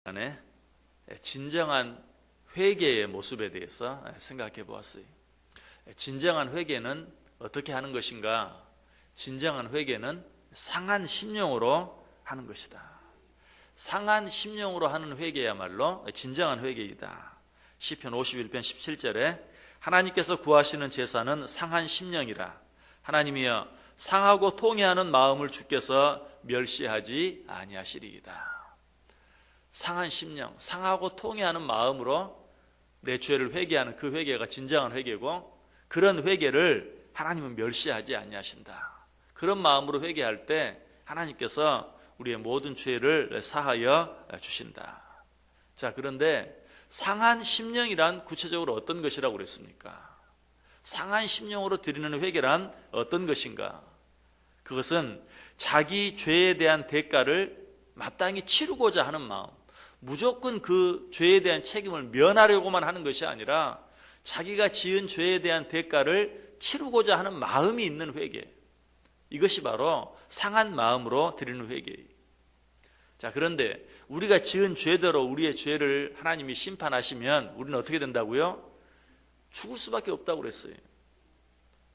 시간에 진정한 회개의 모습에 대해서 생각해 보았어요. 진정한 회개는 어떻게 하는 것인가? 진정한 회개는 상한 심령으로 하는 것이다. 상한 심령으로 하는 회개야말로 진정한 회개이다. 시편 51편 17절에 하나님께서 구하시는 제사는 상한 심령이라. 하나님이여 상하고 통회하는 마음을 주께서 멸시하지 아니하시리이다. 상한 심령, 상하고 통회하는 마음으로 내 죄를 회개하는 그 회개가 진정한 회개고, 그런 회개를 하나님은 멸시하지 아니하신다. 그런 마음으로 회개할 때 하나님께서 우리의 모든 죄를 사하여 주신다. 자, 그런데 상한 심령이란 구체적으로 어떤 것이라고 그랬습니까? 상한 심령으로 드리는 회개란 어떤 것인가? 그것은 자기 죄에 대한 대가를 마땅히 치르고자 하는 마음, 무조건 그 죄에 대한 책임을 면하려고만 하는 것이 아니라 자기가 지은 죄에 대한 대가를 치르고자 하는 마음이 있는 회개, 이것이 바로 상한 마음으로 드리는 회개예요. 자, 그런데 우리가 지은 죄대로 우리의 죄를 하나님이 심판하시면 우리는 어떻게 된다고요? 죽을 수밖에 없다고 그랬어요.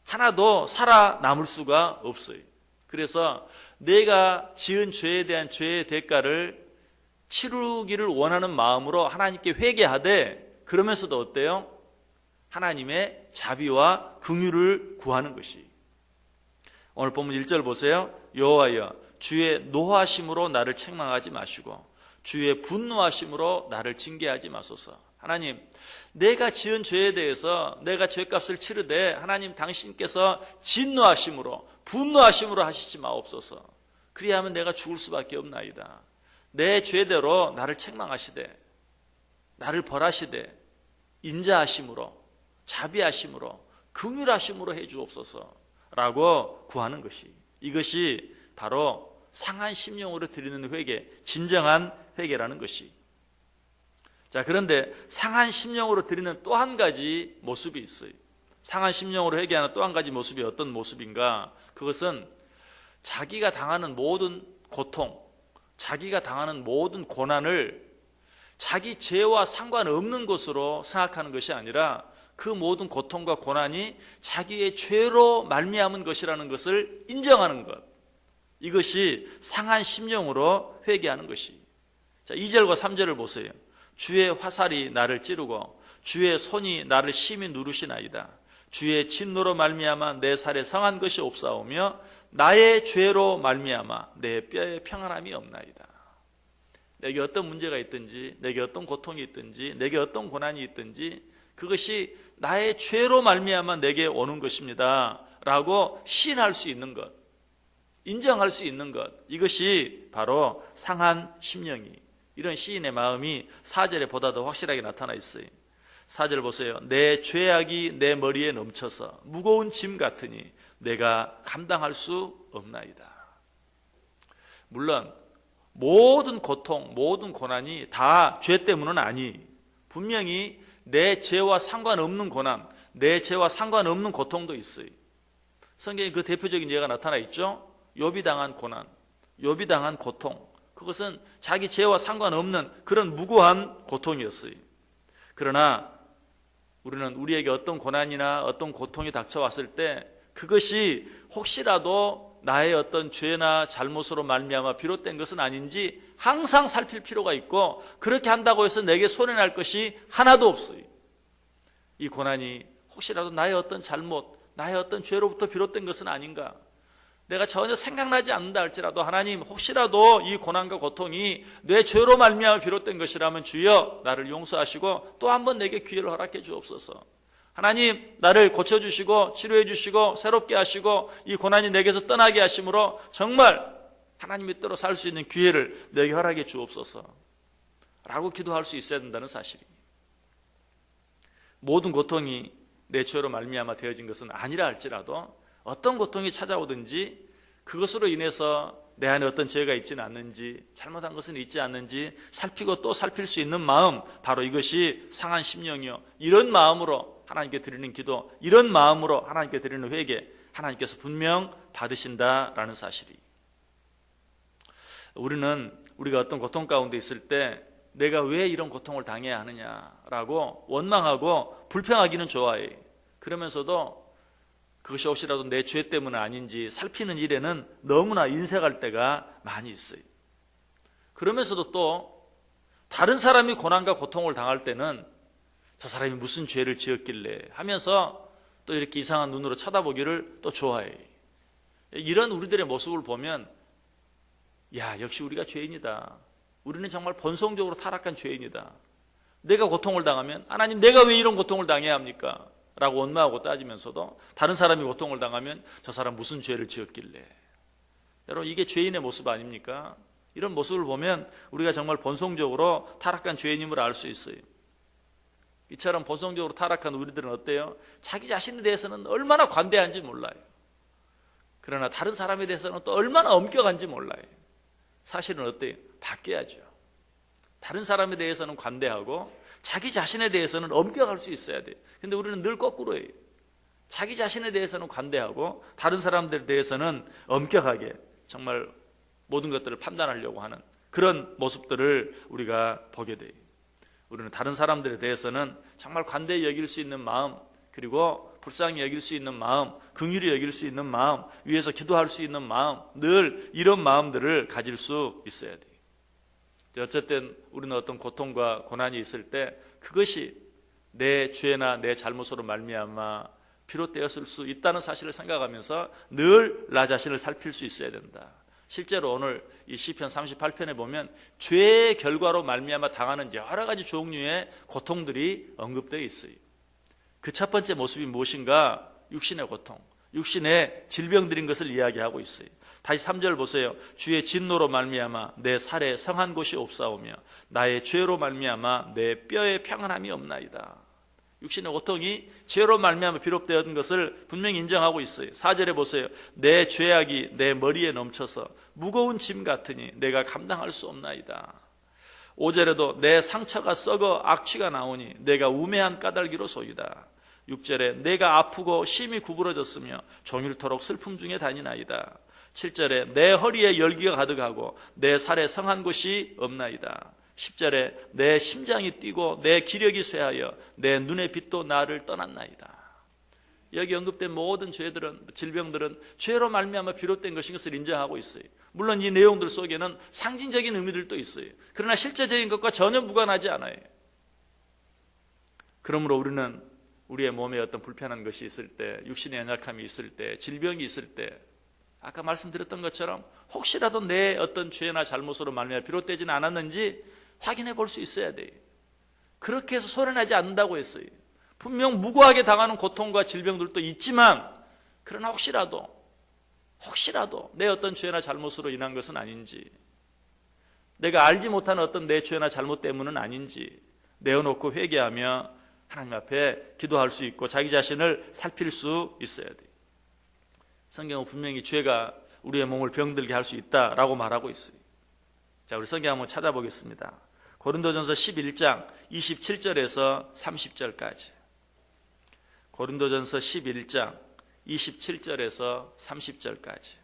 하나도 살아남을 수가 없어요. 그래서 내가 지은 죄에 대한 죄의 대가를 치르기를 원하는 마음으로 하나님께 회개하되, 그러면서도 어때요? 하나님의 자비와 긍휼을 구하는 것이. 오늘 본문 1절 보세요. 여호와여 주의 노하심으로 나를 책망하지 마시고 주의 분노하심으로 나를 징계하지 마소서. 하나님, 내가 지은 죄에 대해서 내가 죄값을 치르되 하나님 당신께서 진노하심으로 분노하심으로 하시지 마옵소서. 그리하면 내가 죽을 수밖에 없나이다. 내 죄대로 나를 책망하시되 나를 벌하시되 인자하심으로 자비하심으로 긍휼하심으로 해 주옵소서라고 구하는 것이, 이것이 바로 상한 심령으로 드리는 회개, 진정한 회개라는 것이. 자, 그런데 상한 심령으로 드리는 또 한 가지 모습이 있어요. 상한 심령으로 회개하는 또 한 가지 모습이 어떤 모습인가? 그것은 자기가 당하는 모든 고통, 자기가 당하는 모든 고난을 자기 죄와 상관없는 것으로 생각하는 것이 아니라 그 모든 고통과 고난이 자기의 죄로 말미암은 것이라는 것을 인정하는 것, 이것이 상한 심령으로 회개하는 것이. 자, 2절과 3절을 보세요. 주의 화살이 나를 찌르고 주의 손이 나를 심히 누르시나이다. 주의 진노로 말미암아 내 살에 상한 것이 없사오며 나의 죄로 말미암아 내 뼈에 평안함이 없나이다. 내게 어떤 문제가 있든지, 내게 어떤 고통이 있든지, 내게 어떤 고난이 있든지 그것이 나의 죄로 말미암아 내게 오는 것입니다 라고 시인할 수 있는 것, 인정할 수 있는 것, 이것이 바로 상한 심령이, 이런 시인의 마음이 4절에 보다 더 확실하게 나타나 있어요. 4절 보세요. 내 죄악이 내 머리에 넘쳐서 무거운 짐 같으니 내가 감당할 수 없나이다. 물론 모든 고통, 모든 고난이 다 죄 때문은 아니, 분명히 내 죄와 상관없는 고난, 내 죄와 상관없는 고통도 있어요. 성경에 그 대표적인 예가 나타나 있죠. 욥이 당한 고난, 욥이 당한 고통, 그것은 자기 죄와 상관없는 그런 무고한 고통이었어요. 그러나 우리는 우리에게 어떤 고난이나 어떤 고통이 닥쳐왔을 때 그것이 혹시라도 나의 어떤 죄나 잘못으로 말미암아 비롯된 것은 아닌지 항상 살필 필요가 있고, 그렇게 한다고 해서 내게 손해날 것이 하나도 없어요. 이 고난이 혹시라도 나의 어떤 잘못, 나의 어떤 죄로부터 비롯된 것은 아닌가, 내가 전혀 생각나지 않는다 할지라도 하나님, 혹시라도 이 고난과 고통이 내 죄로 말미암아 비롯된 것이라면 주여 나를 용서하시고 또 한 번 내게 기회를 허락해 주옵소서. 하나님, 나를 고쳐주시고 치료해 주시고 새롭게 하시고 이 고난이 내게서 떠나게 하심으로 정말 하나님의 뜻대로 살 수 있는 기회를 내게 허락해 주옵소서 라고 기도할 수 있어야 된다는 사실입니다. 모든 고통이 내 죄로 말미암아 되어진 것은 아니라 할지라도 어떤 고통이 찾아오든지 그것으로 인해서 내 안에 어떤 죄가 있지는 않는지, 잘못한 것은 있지 않는지 살피고 또 살필 수 있는 마음, 바로 이것이 상한 심령이요, 이런 마음으로 하나님께 드리는 기도, 이런 마음으로 하나님께 드리는 회개, 하나님께서 분명 받으신다라는 사실이. 우리가 어떤 고통 가운데 있을 때 내가 왜 이런 고통을 당해야 하느냐라고 원망하고 불평하기는 좋아해. 그러면서도 그것이 혹시라도 내 죄 때문은 아닌지 살피는 일에는 너무나 인색할 때가 많이 있어요. 그러면서도 또 다른 사람이 고난과 고통을 당할 때는 저 사람이 무슨 죄를 지었길래 하면서 또 이렇게 이상한 눈으로 쳐다보기를 또 좋아해. 이런 우리들의 모습을 보면 야, 역시 우리가 죄인이다. 우리는 정말 본성적으로 타락한 죄인이다. 내가 고통을 당하면 하나님 내가 왜 이런 고통을 당해야 합니까? 라고 원망하고 따지면서도 다른 사람이 고통을 당하면 저 사람 무슨 죄를 지었길래. 여러분 이게 죄인의 모습 아닙니까? 이런 모습을 보면 우리가 정말 본성적으로 타락한 죄인임을 알 수 있어요. 이처럼 본성적으로 타락한 우리들은 어때요? 자기 자신에 대해서는 얼마나 관대한지 몰라요. 그러나 다른 사람에 대해서는 또 얼마나 엄격한지 몰라요. 사실은 어때요? 바뀌어야죠. 다른 사람에 대해서는 관대하고 자기 자신에 대해서는 엄격할 수 있어야 돼요. 근데 우리는 늘 거꾸로예요. 자기 자신에 대해서는 관대하고 다른 사람들에 대해서는 엄격하게 정말 모든 것들을 판단하려고 하는 그런 모습들을 우리가 보게 돼요. 우리는 다른 사람들에 대해서는 정말 관대히 여길 수 있는 마음, 그리고 불쌍히 여길 수 있는 마음, 긍휼히 여길 수 있는 마음, 위해서 기도할 수 있는 마음, 늘 이런 마음들을 가질 수 있어야 돼요. 어쨌든 우리는 어떤 고통과 고난이 있을 때 그것이 내 죄나 내 잘못으로 말미암아 비롯되었을 수 있다는 사실을 생각하면서 늘 나 자신을 살필 수 있어야 된다. 실제로 오늘 이 시편 38편에 보면 죄의 결과로 말미암아 당하는 여러 가지 종류의 고통들이 언급되어 있어요. 그 첫 번째 모습이 무엇인가? 육신의 고통, 육신의 질병들인 것을 이야기하고 있어요. 다시 3절 보세요. 주의 진노로 말미암아 내 살에 성한 곳이 없사오며 나의 죄로 말미암아 내 뼈에 평안함이 없나이다. 육신의 고통이 죄로 말미암아 비롯되었던 것을 분명히 인정하고 있어요. 4절에 보세요. 내 죄악이 내 머리에 넘쳐서 무거운 짐 같으니 내가 감당할 수 없나이다. 5절에도 내 상처가 썩어 악취가 나오니 내가 우매한 까닭이로 소이다. 6절에 내가 아프고 심히 구부러졌으며 종일토록 슬픔 중에 다니나이다. 7절에 내 허리에 열기가 가득하고 내 살에 성한 곳이 없나이다. 10절에 내 심장이 뛰고 내 기력이 쇠하여 내 눈의 빛도 나를 떠났나이다. 여기 언급된 모든 죄들은, 질병들은 죄로 말미암아 비롯된 것인 것을 인정하고 있어요. 물론 이 내용들 속에는 상징적인 의미들도 있어요. 그러나 실제적인 것과 전혀 무관하지 않아요. 그러므로 우리는 우리의 몸에 어떤 불편한 것이 있을 때, 육신의 연약함이 있을 때, 질병이 있을 때, 아까 말씀드렸던 것처럼 혹시라도 내 어떤 죄나 잘못으로 말미암아 비롯되지는 않았는지 확인해 볼 수 있어야 돼요. 그렇게 해서 소리나지 않는다고 했어요. 분명 무고하게 당하는 고통과 질병들도 있지만, 그러나 혹시라도 내 어떤 죄나 잘못으로 인한 것은 아닌지, 내가 알지 못하는 어떤 내 죄나 잘못 때문은 아닌지 내어놓고 회개하며 하나님 앞에 기도할 수 있고 자기 자신을 살필 수 있어야 돼요. 성경은 분명히 죄가 우리의 몸을 병들게 할 수 있다라고 말하고 있어요. 자, 우리 성경 한번 찾아보겠습니다. 고린도전서 11장 27절에서 30절까지. 고린도전서 11장 27절에서 30절까지.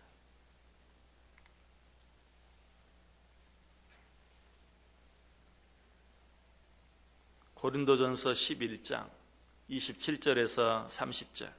고린도전서 11장 27절에서 30절.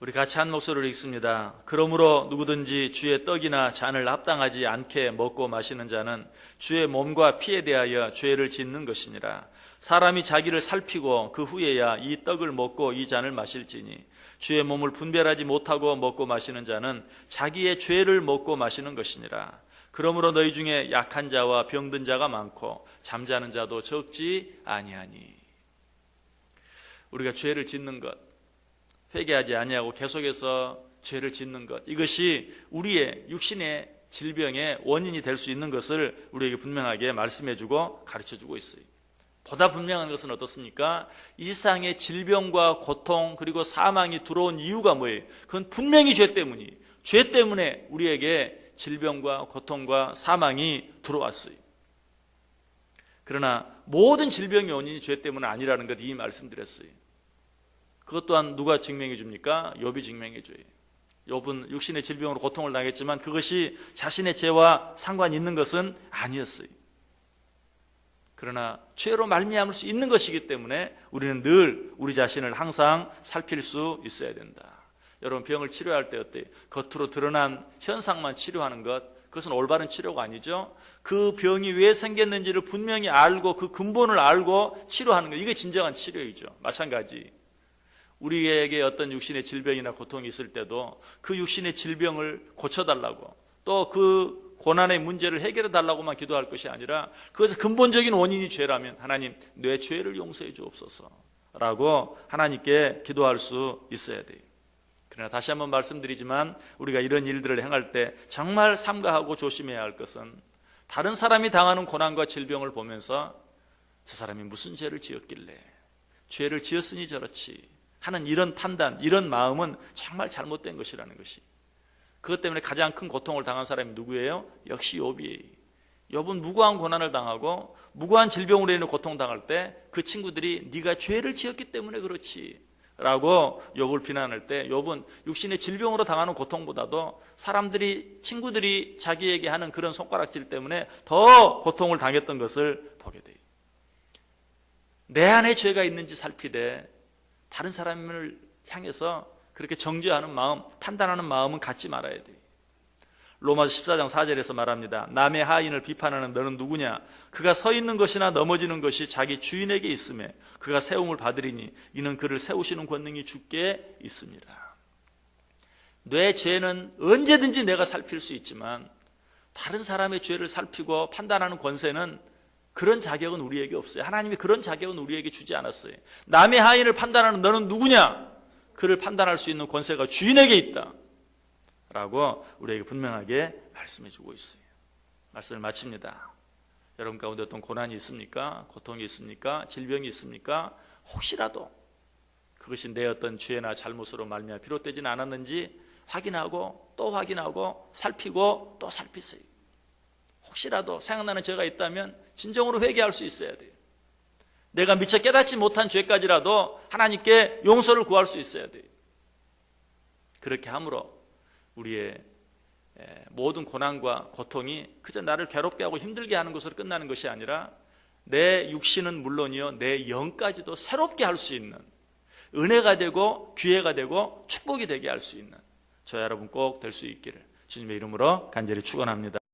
우리 같이 한 목소리를 읽습니다. 그러므로 누구든지 주의 떡이나 잔을 합당하지 않게 먹고 마시는 자는 주의 몸과 피에 대하여 죄를 짓는 것이니라. 사람이 자기를 살피고 그 후에야 이 떡을 먹고 이 잔을 마실지니 주의 몸을 분별하지 못하고 먹고 마시는 자는 자기의 죄를 먹고 마시는 것이니라. 그러므로 너희 중에 약한 자와 병든 자가 많고 잠자는 자도 적지 아니하니. 우리가 죄를 짓는 것, 회개하지 아니하고 계속해서 죄를 짓는 것, 이것이 우리의 육신의 질병의 원인이 될 수 있는 것을 우리에게 분명하게 말씀해주고 가르쳐주고 있어요. 보다 분명한 것은 어떻습니까? 이 세상의 질병과 고통 그리고 사망이 들어온 이유가 뭐예요? 그건 분명히 죄 때문이에요. 죄 때문에 우리에게 질병과 고통과 사망이 들어왔어요. 그러나 모든 질병의 원인이 죄 때문은 아니라는 것 이미 말씀드렸어요. 그것 또한 누가 증명해 줍니까? 욥이 증명해 줘요. 욥은 육신의 질병으로 고통을 당했지만 그것이 자신의 죄와 상관이 있는 것은 아니었어요. 그러나 죄로 말미암을 수 있는 것이기 때문에 우리는 늘 우리 자신을 항상 살필 수 있어야 된다. 여러분, 병을 치료할 때 어때요? 겉으로 드러난 현상만 치료하는 것, 그것은 올바른 치료가 아니죠. 그 병이 왜 생겼는지를 분명히 알고 그 근본을 알고 치료하는 것, 이게 진정한 치료이죠. 마찬가지 우리에게 어떤 육신의 질병이나 고통이 있을 때도 그 육신의 질병을 고쳐달라고, 또 그 고난의 문제를 해결해 달라고만 기도할 것이 아니라 그것의 근본적인 원인이 죄라면 하나님, 내 죄를 용서해 주옵소서 라고 하나님께 기도할 수 있어야 돼요. 그러나 다시 한번 말씀드리지만 우리가 이런 일들을 행할 때 정말 삼가하고 조심해야 할 것은 다른 사람이 당하는 고난과 질병을 보면서 저 사람이 무슨 죄를 지었길래, 죄를 지었으니 저렇지 하는 이런 판단, 이런 마음은 정말 잘못된 것이라는 것이. 그것 때문에 가장 큰 고통을 당한 사람이 누구예요? 역시 욥이에요. 욥은 무고한 고난을 당하고 무고한 질병으로 인해 고통당할 때 그 친구들이 네가 죄를 지었기 때문에 그렇지 라고 욥을 비난할 때 욥은 육신의 질병으로 당하는 고통보다도 사람들이, 친구들이 자기에게 하는 그런 손가락질 때문에 더 고통을 당했던 것을 보게 돼요. 내 안에 죄가 있는지 살피되 다른 사람을 향해서 그렇게 정죄하는 마음, 판단하는 마음은 갖지 말아야 돼요. 로마서 14장 4절에서 말합니다. 남의 하인을 비판하는 너는 누구냐? 그가 서 있는 것이나 넘어지는 것이 자기 주인에게 있음에 그가 세움을 받으리니 이는 그를 세우시는 권능이 주께 있습니다. 내 죄는 언제든지 내가 살필 수 있지만 다른 사람의 죄를 살피고 판단하는 권세는, 그런 자격은 우리에게 없어요. 하나님이 그런 자격은 우리에게 주지 않았어요. 남의 하인을 판단하는 너는 누구냐? 그를 판단할 수 있는 권세가 주인에게 있다 라고 우리에게 분명하게 말씀해 주고 있어요. 말씀을 마칩니다. 여러분 가운데 어떤 고난이 있습니까? 고통이 있습니까? 질병이 있습니까? 혹시라도 그것이 내 어떤 죄나 잘못으로 말미암아 비롯되지는 않았는지 확인하고 또 확인하고 살피고 또 살피세요. 혹시라도 생각나는 죄가 있다면 진정으로 회개할 수 있어야 돼요. 내가 미처 깨닫지 못한 죄까지라도 하나님께 용서를 구할 수 있어야 돼요. 그렇게 함으로 우리의 모든 고난과 고통이 그저 나를 괴롭게 하고 힘들게 하는 것으로 끝나는 것이 아니라 내 육신은 물론이요, 내 영까지도 새롭게 할 수 있는 은혜가 되고 기회가 되고 축복이 되게 할 수 있는 저 여러분 꼭 될 수 있기를 주님의 이름으로 간절히 축원합니다.